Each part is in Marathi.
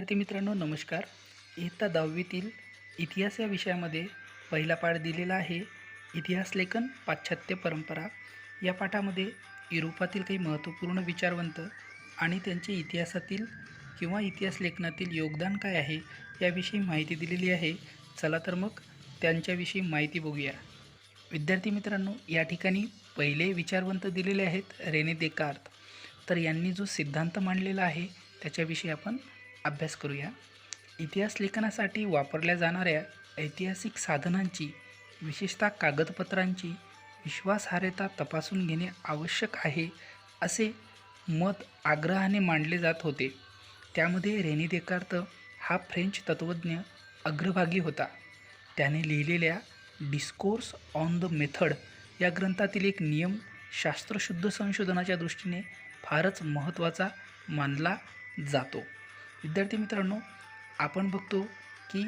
विद्यार्थी मित्रांनो नमस्कार. इयत्ता 10वीतील इतिहास या विषयामध्ये पहिला पाठ दिलेला आहे. इतिहास लेखन पाश्चात्य परंपरा. या पाठामध्ये युरोपातील काही महत्त्वपूर्ण विचारवंत आणि त्यांचे इतिहासातील किंवा इतिहास लेखनातील योगदान काय आहे याविषयी माहिती दिलेली आहे. चला तर मग त्यांच्याविषयी माहिती बघूया. विद्यार्थी मित्रांनो, या ठिकाणी पहिले विचारवंत दिलेले आहेत रेने देकार्त. तर यांनी जो सिद्धांत मांडलेला आहे त्याच्याविषयी आपण अभ्यास करूया. इतिहास लेखनासाठी वापरल्या जाणाऱ्या ऐतिहासिक साधनांची, विशेषतः कागदपत्रांची विश्वासार्हता तपासून घेणे आवश्यक आहे असे मत आग्रहाने मांडले जात होते. त्यामध्ये रेने देकार्त हा फ्रेंच तत्त्वज्ञ अग्रभागी होता. त्याने लिहिलेल्या डिस्कोर्स ऑन द मेथड या ग्रंथातील एक नियम शास्त्रशुद्ध संशोधनाच्या दृष्टीने फारच महत्त्वाचा मानला जातो. विद्यार्थी मित्रांनो, आपण बघतो की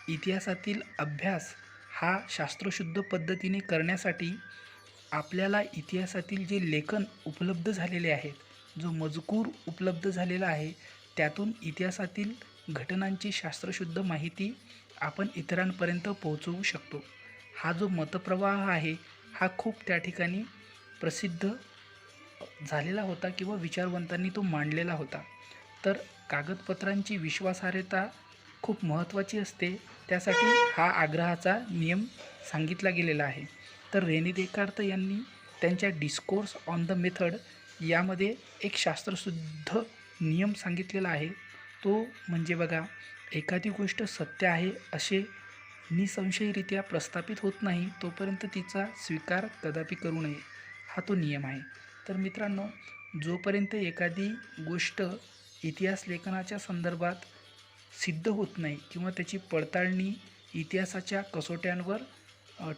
इतिहासातील अभ्यास हा शास्त्रशुद्ध पद्धतीने करण्यासाठी आपल्याला इतिहासातील जे लेखन उपलब्ध झालेले आहेत, जो मजकूर उपलब्ध झालेला आहे, त्यातून इतिहासातील घटनांची शास्त्रशुद्ध माहिती आपण इतरांपर्यंत पोहोचवू शकतो. हा जो मतप्रवाह आहे हा खूप त्या ठिकाणी प्रसिद्ध झालेला होता किंवा विचारवंतांनी तो मांडलेला होता. तर कागदपत्रांची विश्वासार्हता खूप महत्त्वाची असते, त्यासाठी हा आग्रहाचा नियम सांगितला गेलेला आहे. तर रेने देकार्त यांनी त्यांच्या डिस्कोर्स ऑन द मेथड यामध्ये एक शास्त्रशुद्ध नियम सांगितलेला आहे. तो म्हणजे बघा, एखादी गोष्ट सत्य आहे असे निसंशयरित्या प्रस्थापित होत नाही तोपर्यंत तिचा स्वीकार कदापि करू नये, हा तो नियम आहे. तर मित्रांनो, जोपर्यंत एखादी गोष्ट इतिहास लेखनाच्या संदर्भात सिद्ध होत नाही किंवा त्याची पडताळणी इतिहासाच्या कसोट्यांवर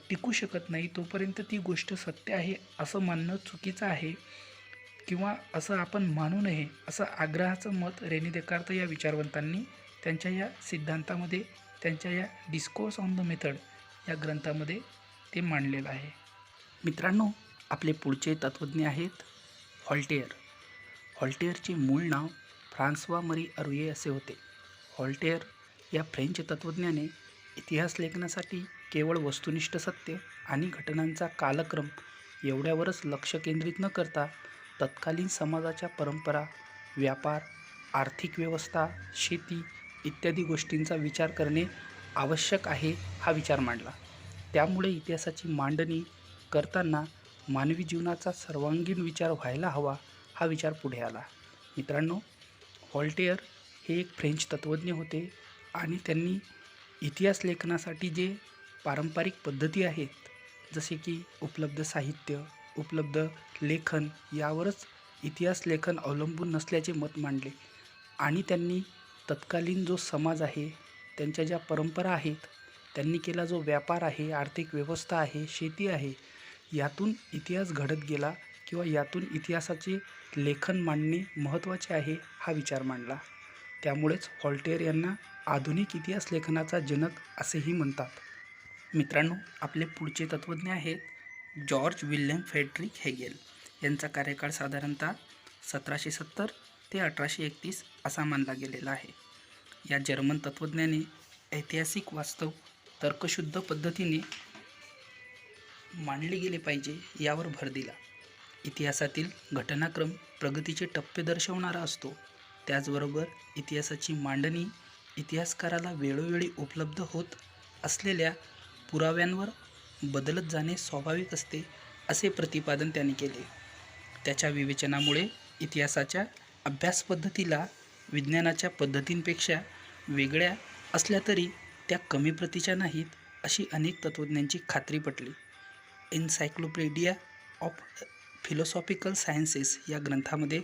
टिकू शकत नाही तोपर्यंत ती गोष्ट सत्य आहे असं मानणं चुकीचं आहे किंवा असं आपण मानू नये, असं आग्रहाचं मत रेने देकार्त या विचारवंतांनी त्यांच्या या सिद्धांतामध्ये, त्यांच्या या डिस्कोर्स ऑन द मेथड या ग्रंथामध्ये ते मांडलेलं आहे. मित्रांनो, आपले पुढचे तत्त्वज्ञ आहेत व्हॉल्टेअर. व्हॉल्टेअरचे मूळ नाव फ्रान्सवा मरी अरुये असे होते. व्हॉल्टेअर या फ्रेंच तत्त्वज्ञाने इतिहास लेखनासाठी केवळ वस्तुनिष्ठ सत्य आणि घटनांचा कालक्रम एवढ्यावरच लक्ष केंद्रित न करता तत्कालीन समाजाच्या परंपरा, व्यापार, आर्थिक व्यवस्था, शेती इत्यादी गोष्टींचा विचार करणे आवश्यक आहे हा विचार मांडला. त्यामुळे इतिहासाची मांडणी करताना मानवी जीवनाचा सर्वांगीण विचार व्हायला हवा हा विचार पुढे आला. मित्रांनो, व्हॉल्टेअर हे एक फ्रेंच तत्त्वज्ञ होते आणि त्यांनी इतिहास लेखनासाठी जे पारंपरिक पद्धती आहेत, जसे की उपलब्ध साहित्य, उपलब्ध लेखन यावरच इतिहास लेखन अवलंबून नसल्याचे मत मांडले आणि त्यांनी तत्कालीन जो समाज आहे, त्यांच्या ज्या परंपरा आहेत, त्यांनी केला जो व्यापार आहे, आर्थिक व्यवस्था आहे, शेती आहे, यातून इतिहास घडत गेला किंवा यातून इतिहासाचे लेखन मांडणे महत्त्वाचे आहे हा विचार मांडला. त्यामुळेच व्हॉल्टेअर यांना आधुनिक इतिहास लेखनाचा जनक असेही म्हणतात. मित्रांनो, आपले पुढचे तत्त्वज्ञ आहेत जॉर्ज विल्यम फ्रेडरिक हेगेल. यांचा कार्यकाळ साधारणतः 1770 ते 1831 असा मानला गेलेला आहे. या जर्मन तत्त्वज्ञाने ऐतिहासिक वास्तव तर्कशुद्ध पद्धतीने मांडले गेले पाहिजे यावर भर दिला. इतिहासातील घटनाक्रम प्रगतीचे टप्पे दर्शवणारा असतो. त्याचबरोबर इतिहासाची मांडणी इतिहासकाराला वेळोवेळी उपलब्ध होत असलेल्या पुराव्यांवर बदलत जाणे स्वाभाविक असते असे प्रतिपादन त्यांनी केले. त्याच्या विवेचनामुळे इतिहासाच्या अभ्यास पद्धतीला विज्ञानाच्या पद्धतींपेक्षा वेगळ्या असल्या तरी त्या कमी प्रतीच्या नाहीत अशी अनेक तत्त्वज्ञांची खात्री पटली. एन्सायक्लोपीडिया ऑफ फिलॉसॉफिकल सायन्सेस या ग्रंथामध्ये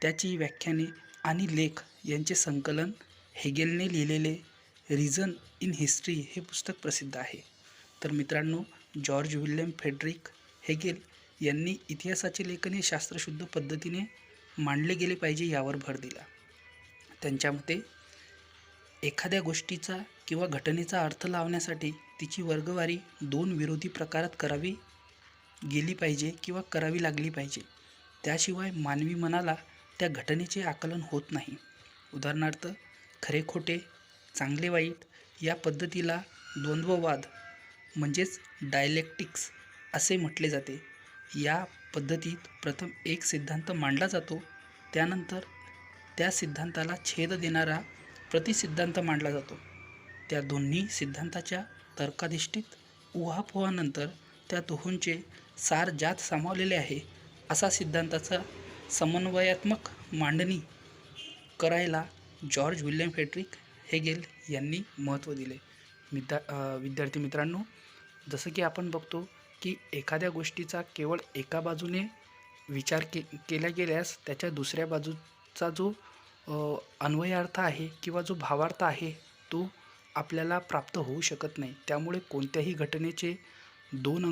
त्याची व्याख्याने आणि लेख यांचे संकलन हेगेलने लिहिलेले रिझन इन हिस्ट्री हे पुस्तक प्रसिद्ध आहे. तर मित्रांनो, जॉर्ज विल्यम फ्रेडरिक हेगेल यांनी इतिहासाचे लेखन हे शास्त्रशुद्ध पद्धतीने मांडले गेले पाहिजे यावर भर दिला. त्यांच्या मते एखाद्या गोष्टीचा किंवा घटनेचा अर्थ लावण्यासाठी तिची वर्गवारी 2 विरोधी प्रकारात करावी गेली पाहिजे किंवा करावी लागली पाहिजे. त्याशिवाय मानवी मनाला त्या घटनेचे आकलन होत नाही. उदाहरणार्थ, खरे खोटे, चांगले वाईट या पद्धतीला द्वंद्ववाद म्हणजेच डायलेक्टिक्स असे म्हटले जाते. या पद्धतीत प्रथम एक सिद्धांत मांडला जातो, त्यानंतर त्या सिद्धांताला छेद देणारा प्रतिसिद्धांत मांडला जातो. त्या दोन्ही सिद्धांताच्या तर्काधिष्ठित उहापोहानंतर त्या दोहोंचे सार ज्यात सामावलेले आहे असा सिद्धांताचा समन्वयात्मक मांडणी करायला जॉर्ज विल्यम फ्रेडरिक हेगेल यांनी महत्त्व दिले. विद्यार्थी मित्रांनो, जसं की आपण बघतो की एखाद्या गोष्टीचा केवळ एका बाजूने विचार केला गेल्यास त्याच्या दुसऱ्या बाजूचा जो अन्वयार्थ आहे किंवा जो भावार्थ आहे तो आपल्याला प्राप्त होऊ शकत नाही. त्यामुळे कोणत्याही घटनेचे दोन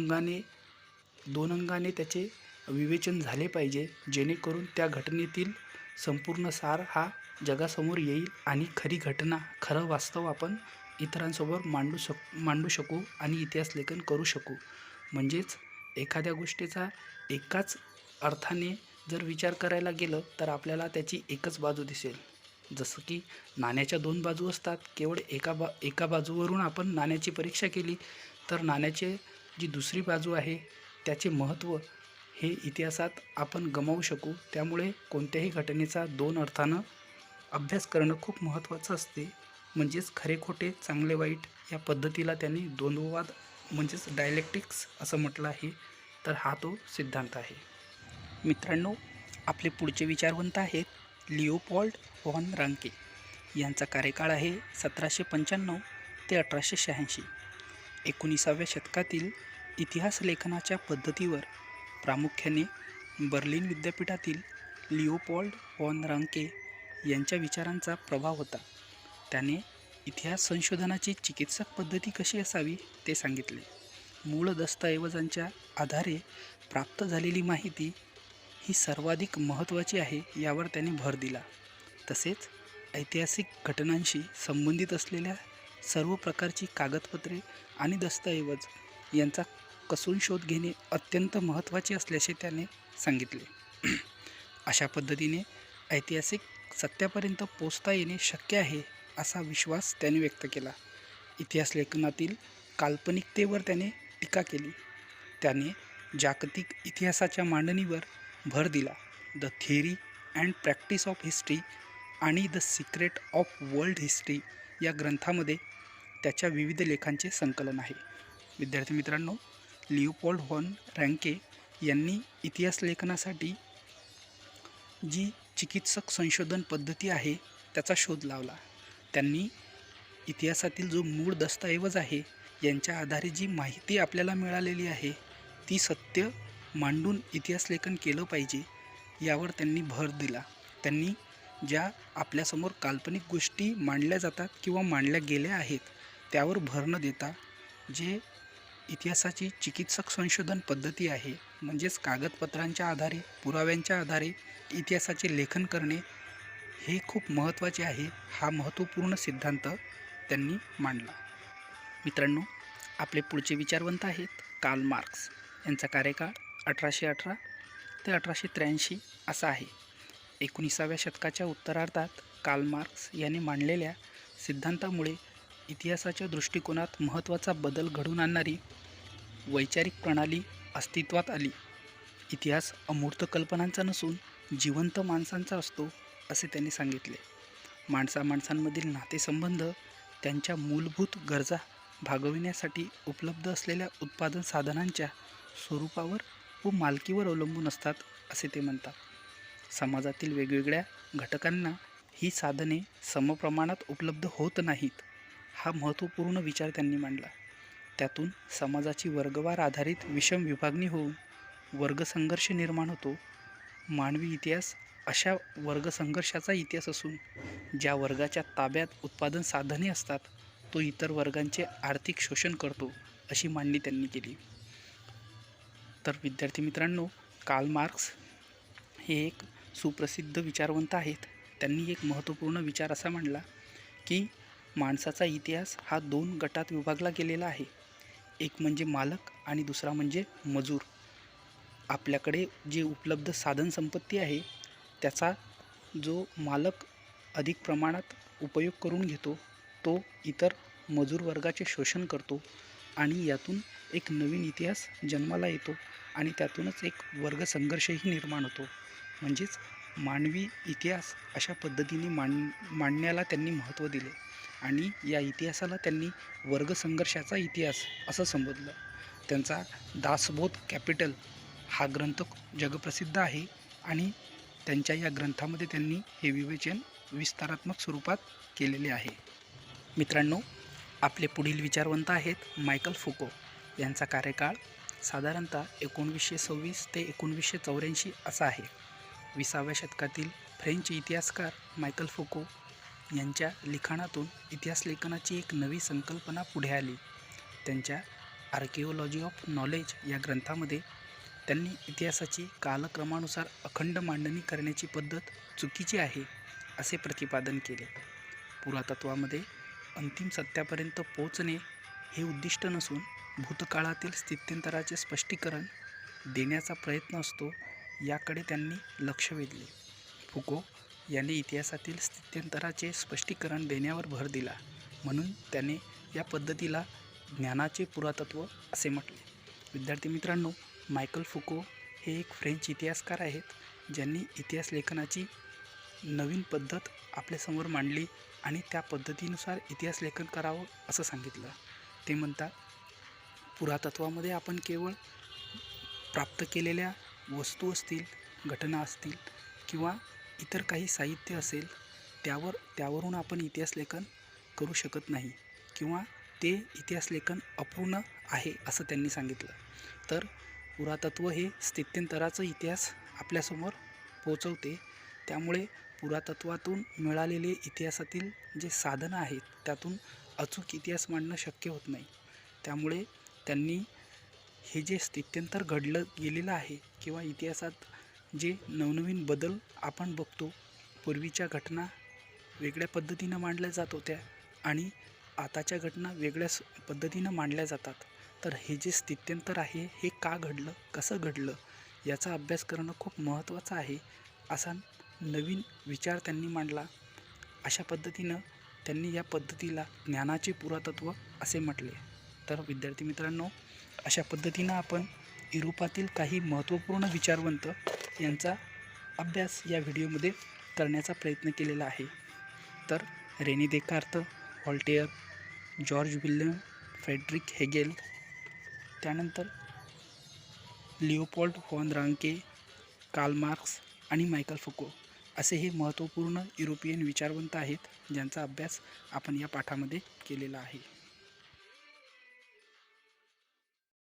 अंगाने त्याचे विवेचन झाले पाहिजे, जेणेकरून त्या घटनेतील संपूर्ण सार हा जगासमोर येईल आणि खरी घटना, खरं वास्तव आपण इतरांसमोर मांडू शकू आणि इतिहास लेखन करू शकू. म्हणजेच एखाद्या गोष्टीचा एकाच अर्थाने जर विचार करायला गेलं तर आपल्याला त्याची एकच बाजू दिसेल. जसं की नाण्याच्या दोन बाजू असतात, केवळ एका बाजूवरून आपण नाण्याची परीक्षा केली तर नाण्याची जी दुसरी बाजू आहे त्याचे महत्त्व हे इतिहासात आपण गमावू शकू. त्यामुळे कोणत्याही घटनेचा दोन अर्थानं अभ्यास करणं खूप महत्त्वाचं असते. म्हणजेच खरे खोटे, चांगले वाईट या पद्धतीला त्यांनी द्वंद्ववाद म्हणजेच डायलेक्टिक्स असं म्हटलं आहे. तर हा तो सिद्धांत आहे. मित्रांनो, आपले पुढचे विचारवंत आहेत लिओपोल्ड व्हॉन रांके. यांचा कार्यकाळ आहे 1795 ते 1886. 19व्या शतकातील इतिहास लेखनाच्या पद्धतीवर प्रामुख्याने बर्लिन विद्यापीठातील लिओपोल्ड व्हॉन रांके यांच्या विचारांचा प्रभाव होता. त्याने इतिहास संशोधनाची चिकित्सक पद्धती कशी असावी ते सांगितले. मूळ दस्तऐवजांच्या आधारे प्राप्त झालेली माहिती ही सर्वाधिक महत्त्वाची आहे यावर त्याने भर दिला. तसेच ऐतिहासिक घटनांशी संबंधित असलेल्या सर्व प्रकारची कागदपत्रे आणि दस्तऐवज यांचा कसून शोध घेणे अत्यंत महत्त्वाचे असल्याचे त्याने सांगितले. अशा पद्धतीने ऐतिहासिक सत्यापर्यंत पोचता येणे शक्य आहे असा विश्वास त्याने व्यक्त केला. इतिहास लेखनातील काल्पनिकतेवर त्याने टीका केली. त्याने जागतिक इतिहासाच्या मांडणीवर भर दिला. The theory and practice of history आणि the secret of world history या ग्रंथामध्ये त्याच्या विविध लेखांचे संकलन आहे. विद्यार्थी मित्रांनो, लिओपोल्ड व्हॉन रांके यांनी इतिहास लेखनासाठी जी चिकित्सक संशोधन पद्धती आहे त्याचा शोध लावला. त्यांनी इतिहासातील जो मूळ दस्तऐवज आहे यांच्या आधारे जी माहिती आपल्याला मिळालेली आहे ती सत्य मांडून इतिहास लेखन केलं पाहिजे यावर त्यांनी भर दिला. त्यांनी ज्या आपल्यासमोर काल्पनिक गोष्टी मांडल्या जातात किंवा मांडल्या गेल्या आहेत त्यावर भर न देता जे इतिहासाची चिकित्सक संशोधन पद्धती आहे, म्हणजेच कागदपत्रांच्या आधारे, पुराव्यांच्या आधारे इतिहासाचे लेखन करणे हे खूप महत्त्वाचे आहे. हा महत्त्वपूर्ण सिद्धांत त्यांनी मांडला. मित्रांनो, आपले पुढचे विचारवंत आहेत कार्ल मार्क्स. यांचा कार्यकाळ 1818 ते 1883 असा आहे. 19व्या शतकाच्या उत्तरार्धात कार्ल मार्क्स यांनी मांडलेल्या सिद्धांतामुळे इतिहासाच्या दृष्टिकोनात महत्त्वाचा बदल घडवून आणणारी वैचारिक प्रणाली अस्तित्वात आली. इतिहास अमूर्त कल्पनांचा नसून जिवंत माणसांचा असतो असे त्यांनी सांगितले. माणसांमधील नातेसंबंध त्यांच्या मूलभूत गरजा भागविण्यासाठी उपलब्ध असलेल्या उत्पादन साधनांच्या स्वरूपावर व मालकीवर अवलंबून असतात असे ते म्हणतात. समाजातील वेगवेगळ्या घटकांना ही साधने समप्रमाणात उपलब्ध होत नाहीत. हा महत्त्वपूर्ण विचार त्यांनी मांडला. त्यातून समाजाची वर्गवार आधारित विषम विभागणी होऊन वर्गसंघर्ष निर्माण होतो. मानवी इतिहास अशा वर्गसंघर्षाचा इतिहास असून ज्या वर्गाच्या ताब्यात उत्पादन साधने असतात तो इतर वर्गांचे आर्थिक शोषण करतो अशी मांडणी त्यांनी केली. तर विद्यार्थी मित्रांनो, कार्ल मार्क्स हे एक सुप्रसिद्ध विचारवंत आहेत. त्यांनी एक महत्त्वपूर्ण विचार असा मांडला की माणसाचा इतिहास हा 2 गटात विभागला गेलेला आहे. एक म्हणजे मालक आणि दुसरा म्हणजे मजूर. आपल्याकडे जे उपलब्ध साधनसंपत्ती आहे त्याचा जो मालक अधिक प्रमाणात उपयोग करून घेतो, तो इतर मजूर वर्गाचे शोषण करतो आणि यातून एक नवीन इतिहास जन्माला येतो आणि त्यातूनच एक वर्गसंघर्षही निर्माण होतो. म्हणजेच मानवी इतिहास अशा पद्धतीने मांडण्याला त्यांनी महत्त्व दिले आणि या इतिहासाला त्यांनी वर्गसंघर्षाचा इतिहास असं संबोधलं. त्यांचा दासबोध कॅपिटल हा ग्रंथ जगप्रसिद्ध आहे आणि त्यांच्या या ग्रंथामध्ये त्यांनी हे विवेचन विस्तारात्मक स्वरूपात केलेले आहे. मित्रांनो, आपले पुढील विचारवंत आहेत मायकल फुको. यांचा कार्यकाळ साधारणतः 1926 ते 1984 असा आहे. 20व्या शतकातील फ्रेंच इतिहासकार मायकल फुको यांच्या लिखाणातून इतिहास लेखनाची एक नवी संकल्पना पुढे आली. त्यांच्या आर्किओलॉजी ऑफ नॉलेज या ग्रंथामध्ये त्यांनी इतिहासाची कालक्रमानुसार अखंड मांडणी करण्याची पद्धत चुकीची आहे असे प्रतिपादन केले. पुरातत्वामध्ये अंतिम सत्यापर्यंत पोहोचणे हे उद्दिष्ट नसून भूतकाळातील स्थित्यंतराचे स्पष्टीकरण देण्याचा प्रयत्न असतो याकडे त्यांनी लक्ष वेधले. फुको यांनी इतिहासातील स्थित्यंतराचे स्पष्टीकरण देण्यावर भर दिला, म्हणून त्याने या पद्धतीला ज्ञानाचे पुरातत्व असे म्हटले. विद्यार्थी मित्रांनो, मायकल फुको हे एक फ्रेंच इतिहासकार आहेत, ज्यांनी इतिहास लेखनाची नवीन पद्धत आपल्यासमोर मांडली आणि त्या पद्धतीनुसार इतिहास लेखन करावं असं सांगितलं. ते म्हणतात, पुरातत्वामध्ये आपण केवळ प्राप्त केलेल्या वस्तू असतील, घटना असतील किंवा इतर काही साहित्य असेल त्यावरून आपण इतिहास लेखन करू शकत नाही किंवा ते इतिहास लेखन अपूर्ण आहे असं त्यांनी सांगितलं. तर पुरातत्व हे स्थित्यंतराचा इतिहास आपल्यासमोर पोचवते. त्यामुळे पुरातत्वातून मिळालेले इतिहासातील जे साधनं आहेत त्यातून अचूक इतिहास मांडणं शक्य होत नाही. त्यामुळे त्यांनी हे जे स्थित्यंतर घडलं गेलेलं आहे किंवा इतिहासात जे नवनवीन बदल आपण बघतो, पूर्वीच्या घटना वेगळ्या पद्धतीनं मांडल्या जात होत्या आणि आताच्या घटना वेगळ्याच पद्धतीनं मांडल्या जातात. तर हे जे स्थित्यंतर आहे हे का घडलं, कसं घडलं याचा अभ्यास करणं खूप महत्त्वाचं आहे असा नवीन विचार त्यांनी मांडला. अशा पद्धतीनं त्यांनी या पद्धतीला ज्ञानाचे पुरातत्व असे म्हटले. तर विद्यार्थी मित्रांनो, अशा पद्धतीनं आपण युरोपातील काही महत्त्वपूर्ण विचारवंत यांचा अभ्यास या व्हिडिओमध्ये करण्याचा प्रयत्न केलेला आहे. तर Rene Descartes, Voltaire, George William, Frederick Hegel, त्यानंतर Leopold von Ranke, Karl Marx आणि मायकल फुको असे हे महत्त्वपूर्ण युरोपियन विचारवंत आहेत, ज्यांचा अभ्यास आपण या पाठामध्ये केलेला आहे.